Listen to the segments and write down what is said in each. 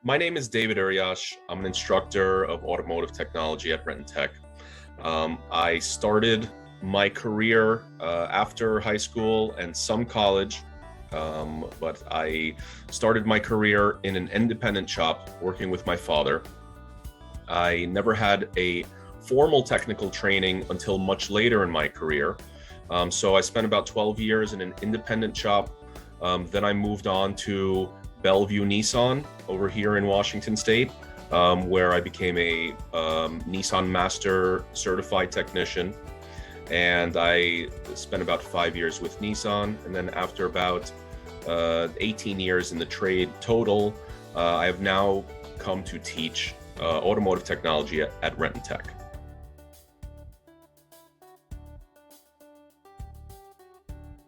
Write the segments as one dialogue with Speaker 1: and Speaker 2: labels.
Speaker 1: My name is David Uriash. I'm an instructor of automotive technology at RTC. I started my career after high school and some college, but I started my career in an independent shop working with my father. I never had a formal technical training until much later in my career. So I spent about 12 years in an independent shop. Then I moved on to Bellevue Nissan over here in Washington State, where I became a Nissan Master Certified Technician. And I spent about 5 years with Nissan. And then after about 18 years in the trade total, I have now come to teach automotive technology at RTC.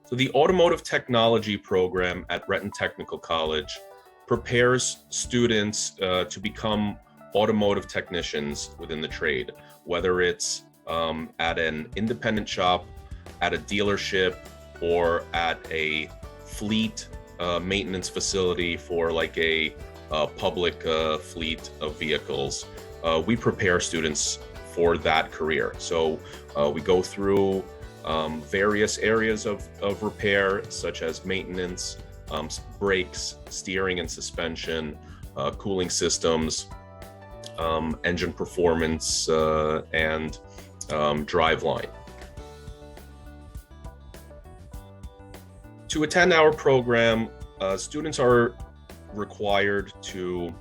Speaker 1: So the Automotive Technology program at Renton Technical College prepares students to become automotive technicians within the trade, whether it's at an independent shop, at a dealership, or at a fleet maintenance facility for like a public fleet of vehicles. We prepare students for that career. So we go through various areas of repair, such as maintenance, brakes, steering and suspension, cooling systems, engine performance, and driveline. To attend our program, students are required to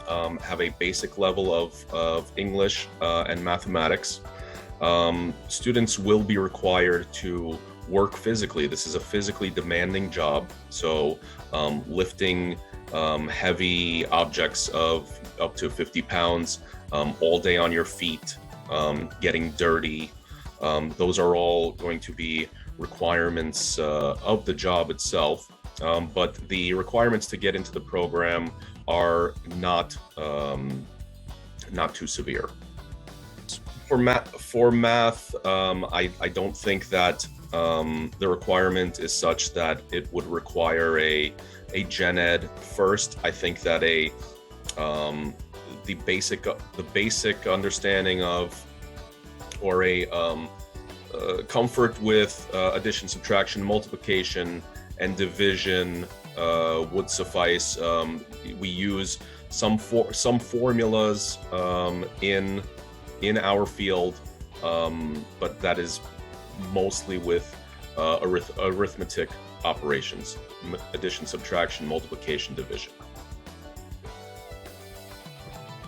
Speaker 1: have a basic level of English and mathematics. Students will be required to work physically. This is a physically demanding job, so lifting heavy objects of up to 50 pounds all day on your feet, getting dirty, those are all going to be requirements of the job itself, but the requirements to get into the program are not too severe. For math, I don't think that the requirement is such that it would require a gen ed first. I think that the basic understanding of, or a comfort with addition, subtraction, multiplication, and division would suffice. We use some formulas in our field, but that is mostly with arithmetic operations: addition, subtraction, multiplication, division.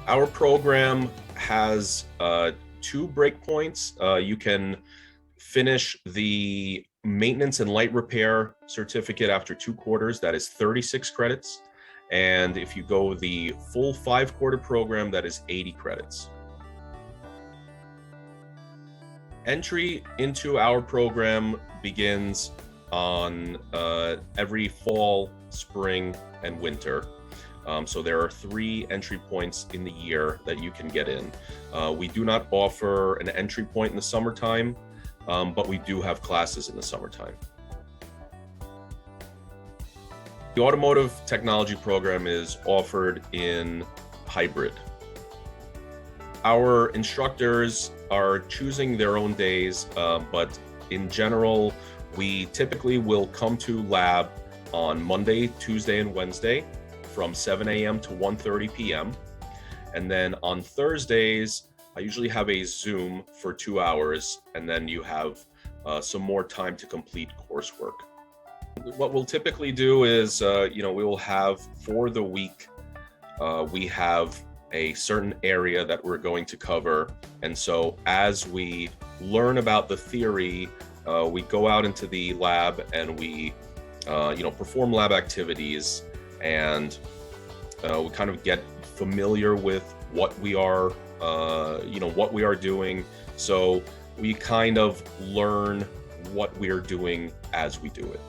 Speaker 1: Our program has 2 breakpoints. You can finish the maintenance and light repair certificate after 2 quarters. That is 36 credits. And if you go the full 5-quarter program, that is 80 credits. Entry into our program begins on every fall, spring, and winter. So there are 3 entry points in the year that you can get in. We do not offer an entry point in the summertime, but we do have classes in the summertime. The Automotive Technology program is offered in hybrid. Our instructors are choosing their own days, but in general, we typically will come to lab on Monday, Tuesday, and Wednesday from 7 a.m. to 1:30 p.m. And then on Thursdays, I usually have a Zoom for 2 hours, and then you have some more time to complete coursework. What we'll typically do is, we will have for the week, we have a certain area that we're going to cover. And so as we learn about the theory, we go out into the lab and we, perform lab activities, and we kind of get familiar with what we are, what we are doing. So we kind of learn what we're doing as we do it.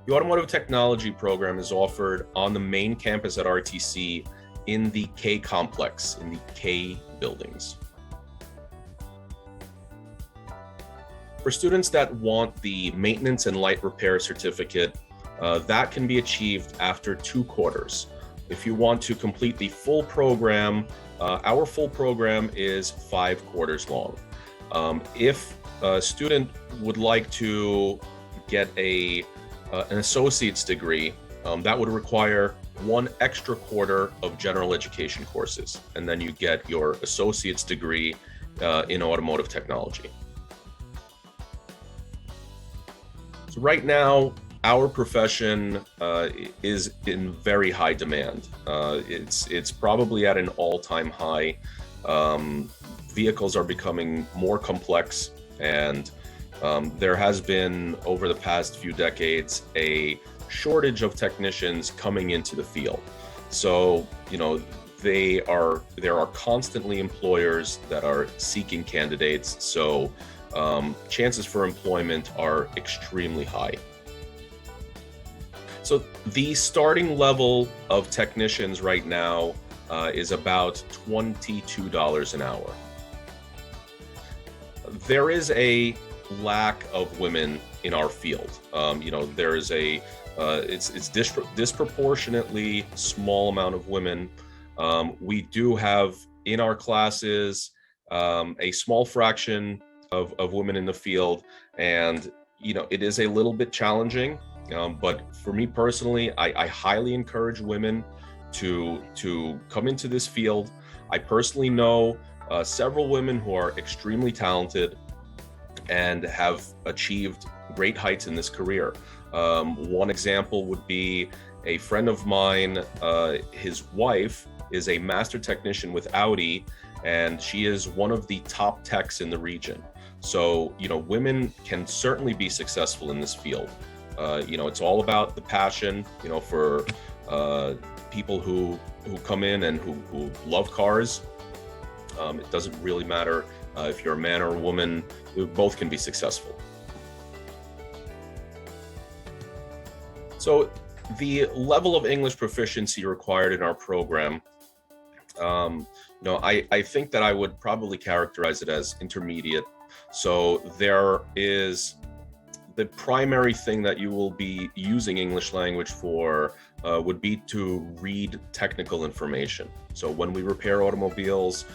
Speaker 1: The Automotive Technology program is offered on the main campus at RTC in the K complex, in the K buildings. For students that want the maintenance and light repair certificate, that can be achieved after 2 quarters. If you want to complete the full program, our full program is 5 quarters long. If a student would like to get an associate's degree, that would require 1 extra quarter of general education courses, and then you get your associate's degree in automotive technology. So right now, our profession is in very high demand. It's probably at an all-time high. Vehicles are becoming more complex, and there has been, over the past few decades, a shortage of technicians coming into the field. So, there are constantly employers that are seeking candidates. So chances for employment are extremely high. So the starting level of technicians right now is about $22 an hour. There is a lack of women in our field. There is it's disproportionately small amount of women. We do have in our classes a small fraction of women in the field, and it is a little bit challenging. But for me personally, I highly encourage women to come into this field. I personally know several women who are extremely talented and have achieved great heights in this career. One example would be a friend of mine. His wife is a master technician with Audi, and she is one of the top techs in the region. So, women can certainly be successful in this field. It's all about the passion, for people who come in and who love cars. It doesn't really matter if you're a man or a woman, both can be successful. So the level of English proficiency required in our program, I think that I would probably characterize it as intermediate. So there is the primary thing that you will be using English language for would be to read technical information. So when we repair automobiles,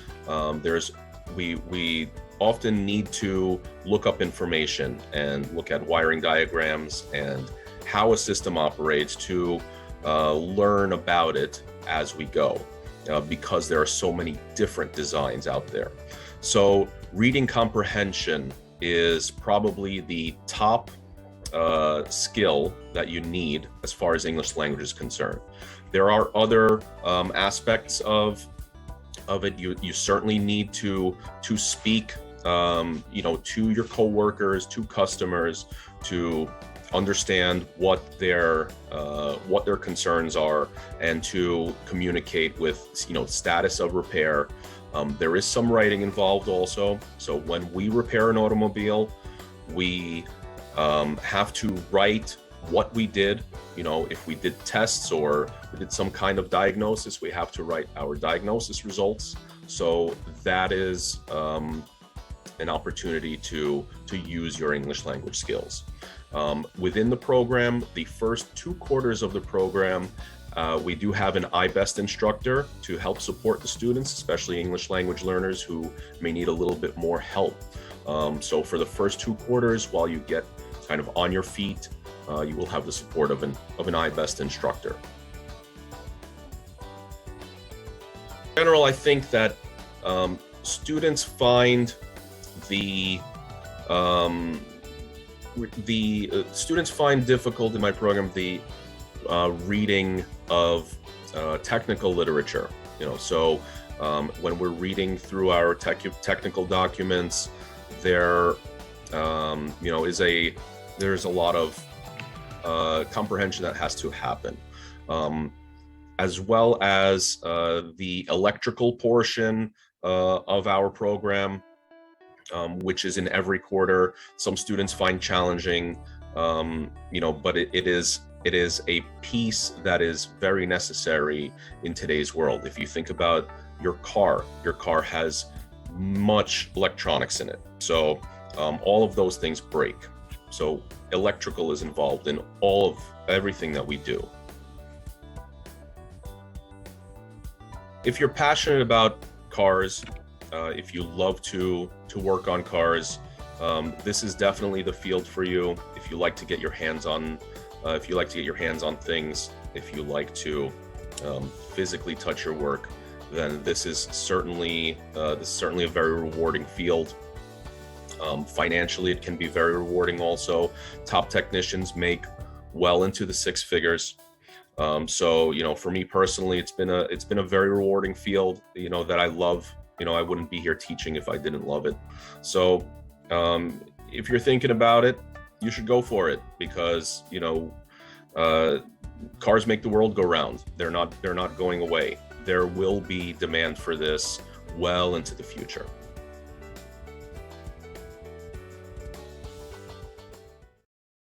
Speaker 1: we often need to look up information and look at wiring diagrams and how a system operates to learn about it as we go, because there are so many different designs out there. So reading comprehension is probably the top skill that you need as far as English language is concerned. There are other aspects of it. You certainly need to speak to your coworkers, to customers, to understand what their concerns are, and to communicate with status of repair. There is some writing involved also. So when we repair an automobile, we have to write what we did. If we did tests or we did some kind of diagnosis, we have to write our diagnosis results. So that is an opportunity to use your English language skills. Within the program, the first 2 quarters of the program, we do have an iBest instructor to help support the students, especially English language learners who may need a little bit more help. So for the first 2 quarters, while you get kind of on your feet, you will have the support of an iBest instructor. In general, I think that students find students find difficult in my program the reading of technical literature. So when we're reading through our technical documents, there's a lot of comprehension that has to happen, as well as the electrical portion of our program, which is in every quarter. Some students find challenging, but it is a piece that is very necessary in today's world. If you think about your car has much electronics in it. So all of those things break. So electrical is involved in all of everything that we do. If you're passionate about cars, if you love to work on cars, this is definitely the field for you. If you like to get your hands on, things, if you like to physically touch your work, then this is certainly a very rewarding field. Financially, it can be very rewarding also. Top technicians make well into the six figures. So, for me personally, it's been a very rewarding field, that I love. I wouldn't be here teaching if I didn't love it. So, if you're thinking about it, you should go for it, because, cars make the world go round. They're not going away. There will be demand for this well into the future.